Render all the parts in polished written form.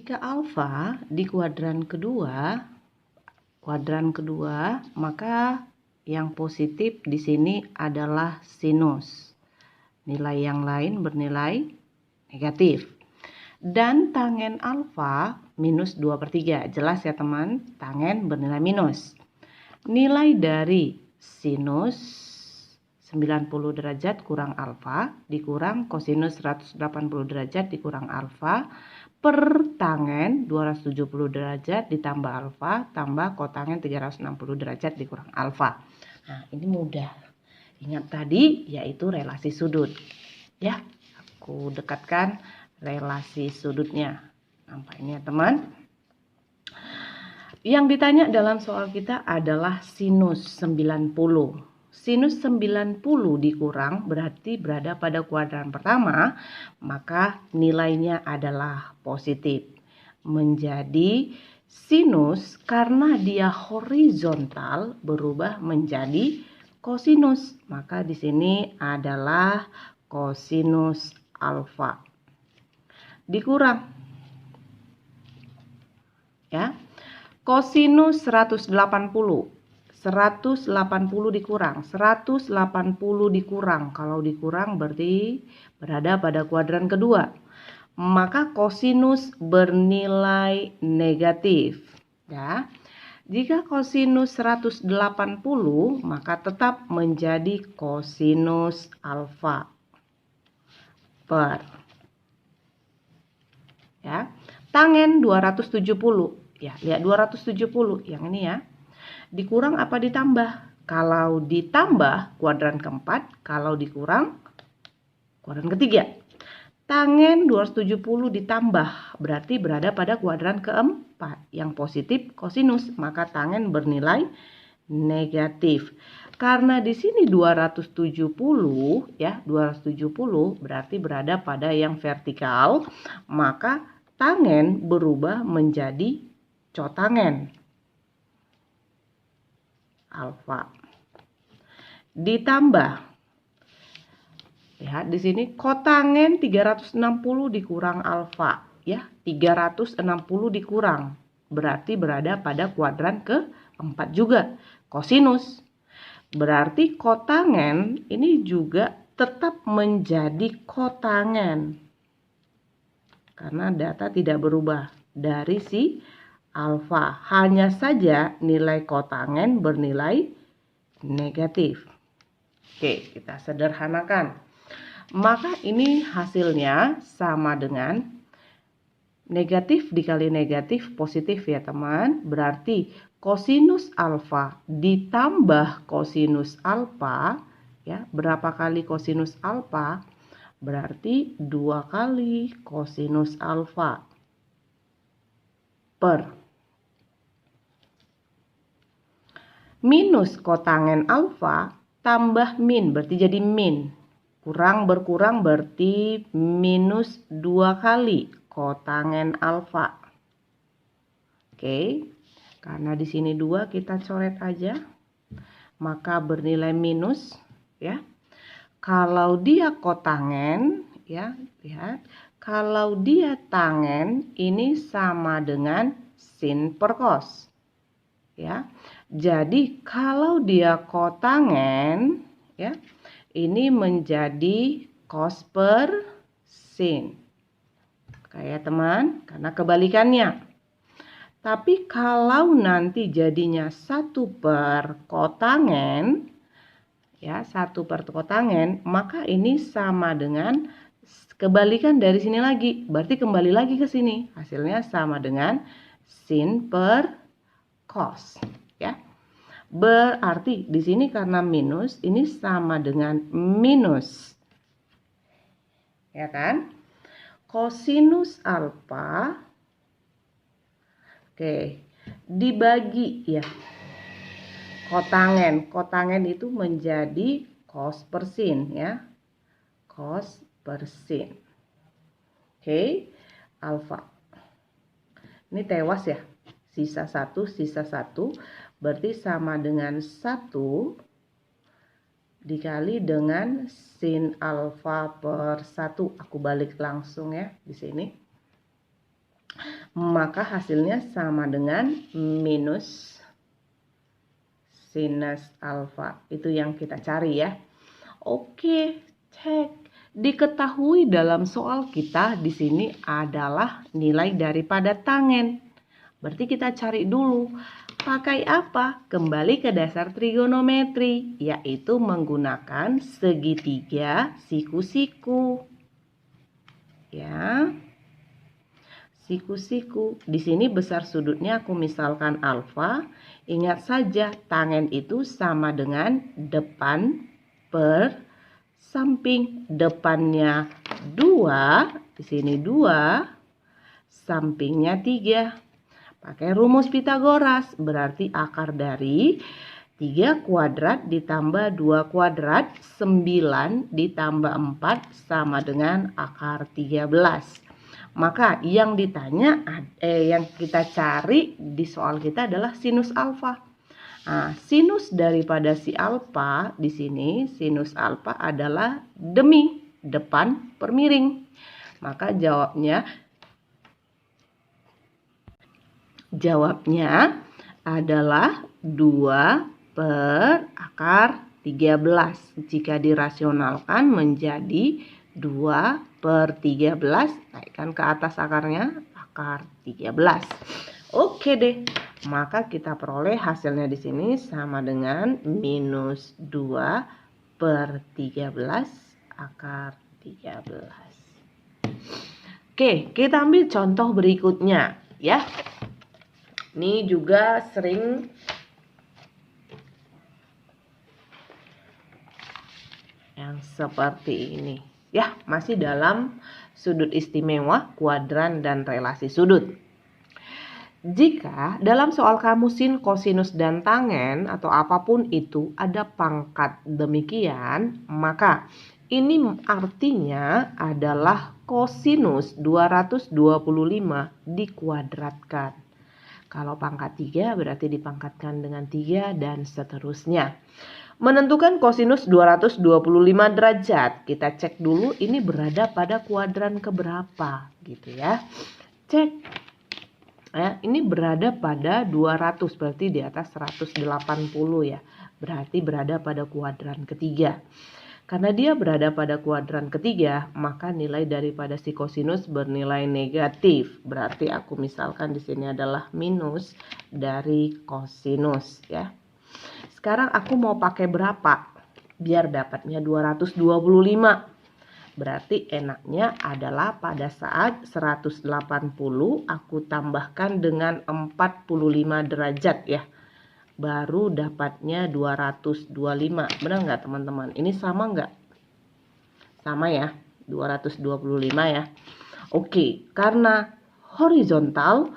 Jika alfa di kuadran kedua, maka yang positif di sini adalah sinus. Nilai yang lain bernilai negatif. Dan tangen alfa minus 2/3. Jelas ya teman, tangen bernilai minus. Nilai dari sinus 90 derajat kurang alfa dikurang kosinus 180 derajat dikurang alfa per tangen 270 derajat ditambah alfa tambah kotangen 360 derajat dikurang alfa. Nah, ini mudah. Ingat tadi yaitu relasi sudut. Ya, aku dekatkan relasi sudutnya. Nampak ini ya teman. Yang ditanya dalam soal kita adalah sinus 90. Sinus 90 dikurang berarti berada pada kuadran pertama, maka nilainya adalah positif. Menjadi sinus karena dia horizontal berubah menjadi kosinus. Maka di sini adalah kosinus alfa. Dikurang. Ya. Kosinus 180 dikurang, 180 dikurang. Kalau dikurang berarti berada pada kuadran kedua. Maka kosinus bernilai negatif. Ya. Jika kosinus 180, maka tetap menjadi kosinus alfa per. Ya. Tangen 270. Ya, lihat 270 yang ini ya. Dikurang apa ditambah? Kalau ditambah kuadran keempat, kalau dikurang kuadran ketiga. Tangen 270 ditambah berarti berada pada kuadran keempat. Yang positif kosinus, maka tangen bernilai negatif. Karena di sini 270 ya, 270 berarti berada pada yang vertikal, maka tangen berubah menjadi cotangen alfa ditambah ya di sini kotangen 360 dikurang alfa ya 360 dikurang berarti berada pada kuadran keempat juga kosinus berarti kotangen ini juga tetap menjadi kotangen karena data tidak berubah dari si alfa, hanya saja nilai kotangen bernilai negatif. Oke, kita sederhanakan. Maka ini hasilnya sama dengan negatif dikali negatif positif ya teman. Berarti kosinus alfa ditambah kosinus alfa, ya berapa kali kosinus alfa? Berarti 2 kali kosinus alfa per minus kotangen alfa tambah min berarti jadi min. Kurang berkurang berarti minus 2 kali kotangen alfa. Oke. Karena di sini 2 kita coret aja. Maka bernilai minus ya. Kalau dia kotangen ya, lihat. Kalau dia tangen ini sama dengan sin per cos. Ya. Jadi kalau dia kotangen ya, ini menjadi cos per sin. Kayak teman, karena kebalikannya. Tapi kalau nanti jadinya 1 per kotangen ya, 1 per kotangen, maka ini sama dengan kebalikan dari sini lagi. Berarti kembali lagi ke sini. Hasilnya sama dengan sin per cos. Ya. Berarti di sini karena minus ini sama dengan minus. Ya kan? Kosinus alfa dibagi ya. Kotangen itu menjadi cos per sin ya. Cos per sin. Alfa. Ini tewas ya. Sisa 1 berarti sama dengan 1 dikali dengan sin alfa per 1. Aku balik langsung ya di sini. maka hasilnya sama dengan minus sinus alfa. Itu yang kita cari ya. Oke, cek. Diketahui dalam soal kita di sini adalah nilai daripada tangen. Berarti kita cari dulu. Pakai apa? Kembali ke dasar trigonometri, yaitu menggunakan segitiga siku-siku. Ya. Siku-siku. Di sini besar sudutnya aku misalkan alfa. Ingat saja tangen itu sama dengan depan per samping. Depannya 2, di sini 2, sampingnya 3. Pakai rumus Pitagoras, berarti akar dari 3 kuadrat ditambah 2 kuadrat, 9 ditambah 4 sama dengan akar 13. Maka yang ditanya, yang kita cari di soal kita adalah sinus alfa. Nah, sinus daripada si alfa di sini, sinus alfa adalah demi depan per miring. Maka jawabnya adalah 2 per akar 13. Jika dirasionalkan menjadi 2 per 13, naikkan ke atas akarnya, akar 13. Oke deh, maka kita peroleh hasilnya di sini sama dengan minus 2 per 13 akar 13. Oke, kita ambil contoh berikutnya ya. Ini juga sering yang seperti ini. Ya, masih dalam sudut istimewa, kuadran, dan relasi sudut. Jika dalam soal kamu sin, kosinus, dan tangen atau apapun itu ada pangkat demikian, maka ini artinya adalah kosinus 225 dikuadratkan. Kalau pangkat 3 berarti dipangkatkan dengan 3 dan seterusnya. Menentukan kosinus 225 derajat. Kita cek dulu ini berada pada kuadran keberapa gitu ya. Cek. Ya, ini berada pada 200 berarti di atas 180 ya. Berarti berada pada kuadran ketiga. Karena dia berada pada kuadran ketiga, maka nilai daripada si kosinus bernilai negatif. Berarti aku misalkan di sini adalah minus dari kosinus ya. Sekarang aku mau pakai berapa? Biar dapatnya 225. Berarti enaknya adalah pada saat 180 aku tambahkan dengan 45 derajat ya. Baru dapatnya 225. Benar nggak teman-teman? Ini sama nggak? Sama ya, 225 ya. Oke, karena horizontal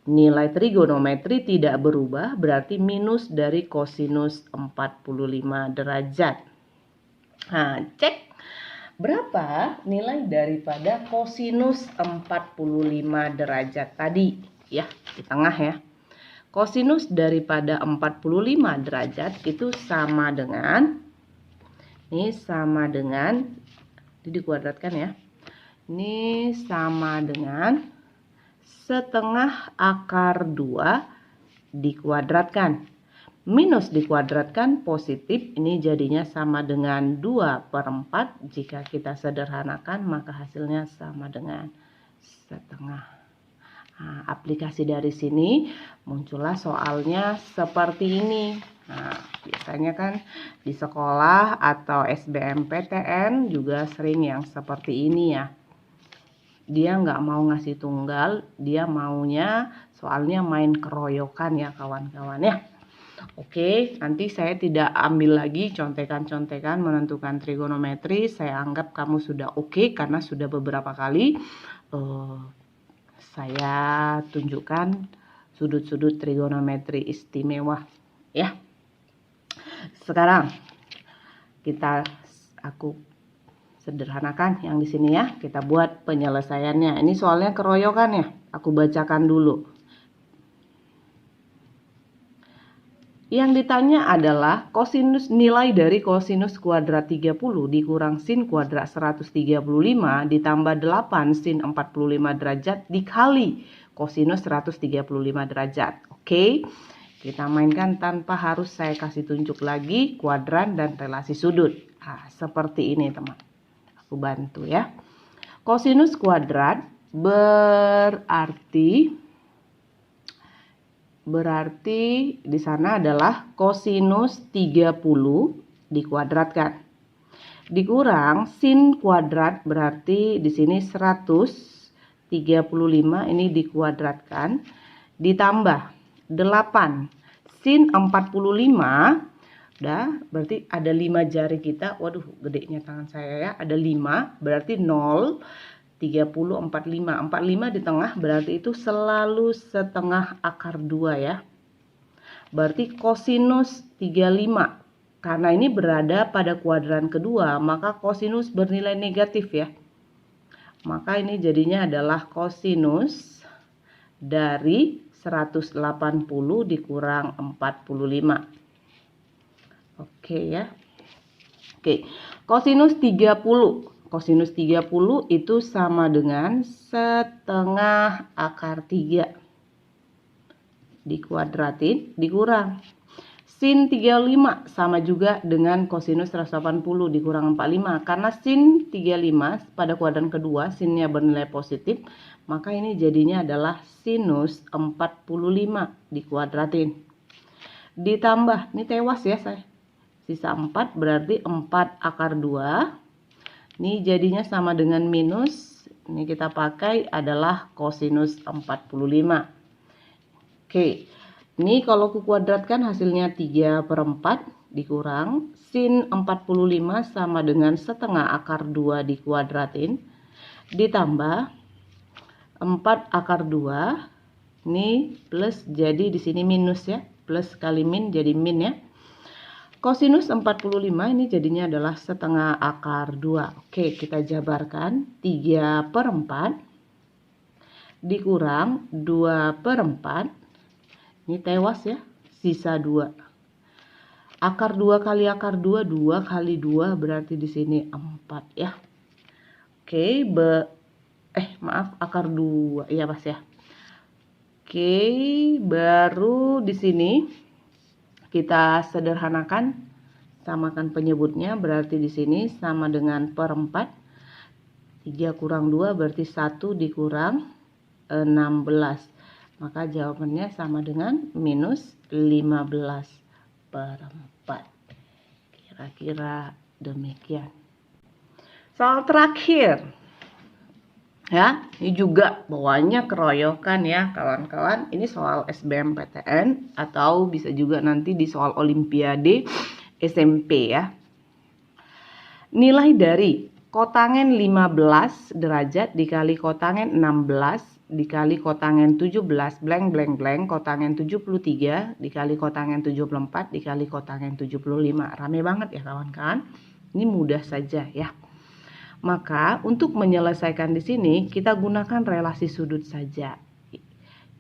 nilai trigonometri tidak berubah, berarti minus dari kosinus 45 derajat. Nah, cek berapa nilai daripada kosinus 45 derajat tadi ya, di tengah ya. Kosinus daripada 45 derajat itu sama dengan, ini sama dengan, ini dikuadratkan ya. Ini sama dengan setengah akar 2 dikuadratkan. Minus dikuadratkan positif, ini jadinya sama dengan 2 per 4. Jika kita sederhanakan maka hasilnya sama dengan setengah. Nah, aplikasi dari sini muncullah soalnya seperti ini. Nah, biasanya kan di sekolah atau SBMPTN juga sering yang seperti ini ya. Dia nggak mau ngasih tunggal, dia maunya soalnya main keroyokan ya kawan-kawan ya. Oke, nanti saya tidak ambil lagi contekan-contekan menentukan trigonometri. Saya anggap kamu sudah oke karena sudah beberapa kali saya tunjukkan sudut-sudut trigonometri istimewa ya. Sekarang aku sederhanakan yang di sini ya. Kita buat penyelesaiannya. Ini soalnya keroyokan ya. Aku bacakan dulu. Yang ditanya adalah kosinus, nilai dari kosinus kuadrat 30 dikurang sin kuadrat 135 ditambah 8 sin 45 derajat dikali kosinus 135 derajat. Oke, kita mainkan tanpa harus saya kasih tunjuk lagi kuadran dan relasi sudut. Nah, seperti ini teman. Aku bantu ya. Kosinus kuadrat berarti di sana adalah kosinus 30 dikuadratkan. Dikurang sin kuadrat berarti di sini 135 ini dikuadratkan ditambah 8 sin 45 udah berarti ada 5 jari kita. Waduh, gedenya tangan saya ya. Ada 5 berarti 0 30 45 45 di tengah berarti itu selalu setengah akar 2 ya. Berarti kosinus 35 karena ini berada pada kuadran kedua, maka kosinus bernilai negatif ya. Maka ini jadinya adalah kosinus dari 180 dikurang 45. Oke ya. Oke, kosinus 30. Kosinus 30 itu sama dengan setengah akar 3. Dikuadratin, dikurang. Sin 35 sama juga dengan kosinus 180 dikurang 45. Karena sin 35 pada kuadran kedua, sinnya bernilai positif, maka ini jadinya adalah sinus 45 dikuadratin. Ditambah, ini tewas ya saya. Sisa 4 berarti 4 akar 2. Ini jadinya sama dengan minus, ini kita pakai adalah kosinus 45. Oke, ini kalau kuadratkan hasilnya 3/4 dikurang sin 45 sama dengan setengah akar 2 dikuadratin. Ditambah 4 akar 2, ini plus jadi di sini minus ya, plus kali min jadi min ya. Kosinus 45 ini jadinya adalah setengah akar 2. Oke, kita jabarkan 3/4 dikurang 2/4. Ini tewas ya, sisa 2. Akar 2 kali akar 2, 2 kali 2 berarti di sini 4 ya. Oke, maaf akar 2 ya Mas ya. Oke, baru di sini kita sederhanakan, samakan penyebutnya berarti di sini sama dengan per 4. 3 kurang 2 berarti 1 dikurang 16. Maka jawabannya sama dengan minus 15/4. Kira-kira demikian. Soal terakhir. Ya, ini juga bawahnya keroyokan ya kawan-kawan. Ini soal SBMPTN atau bisa juga nanti di soal Olimpiade SMP ya. Nilai dari kotangen 15 derajat dikali kotangen 16 dikali kotangen 17 blank blank blank kotangen 73 dikali kotangen 74 dikali kotangen 75. Rame banget ya kawan-kawan. Ini mudah saja ya. Maka untuk menyelesaikan di sini kita gunakan relasi sudut saja,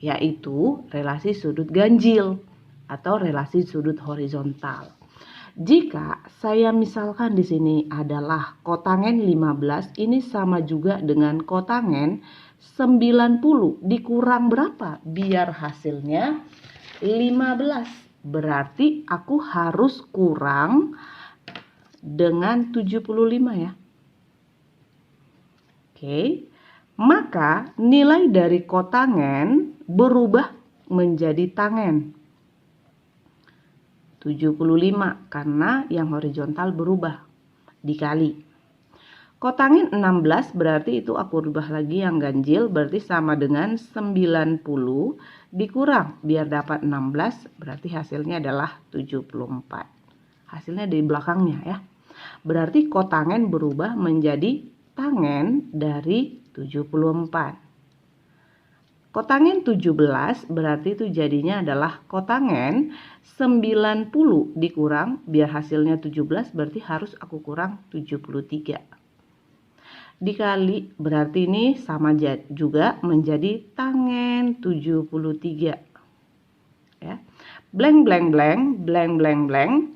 yaitu relasi sudut ganjil atau relasi sudut horizontal. Jika saya misalkan di sini adalah kotangen 15 ini sama juga dengan kotangen 90 dikurang berapa? Biar hasilnya 15. Berarti aku harus kurang dengan 75 ya. Oke, maka nilai dari kotangen berubah menjadi tangen 75 karena yang horizontal berubah dikali. Kotangen 16 berarti itu aku rubah lagi yang ganjil berarti sama dengan 90 dikurang biar dapat 16 berarti hasilnya adalah 74. Hasilnya di belakangnya ya. Berarti kotangen berubah menjadi tangen dari 74. Kotangen 17 berarti itu jadinya adalah kotangen 90 dikurang biar hasilnya 17 berarti harus aku kurang 73. Dikali berarti ini sama juga menjadi tangen 73. Ya. Blank blank blank blank blank blank.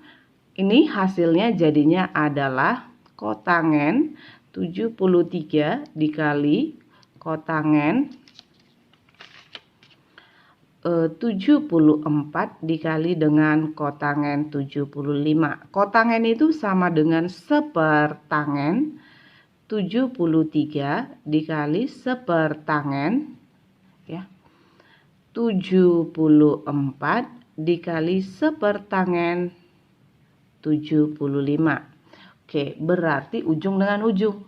Ini hasilnya jadinya adalah kotangen 73 dikali kotangen 74 dikali dengan kotangen 75. Kotangen itu sama dengan sepertangen. 73 dikali sepertangen, ya. 74 dikali sepertangen 75. Oke, berarti ujung dengan ujung.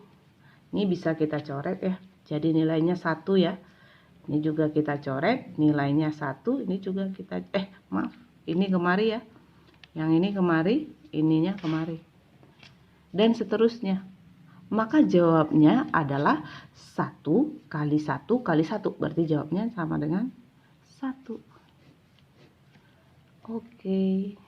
Ini bisa kita coret ya. Jadi nilainya 1 ya. Ini juga kita coret, nilainya 1. Ini juga kita maaf, ini kemari ya. Yang ini kemari, ininya kemari. Dan seterusnya. Maka jawabnya adalah 1 kali 1 kali 1. Berarti jawabnya sama dengan 1. Oke.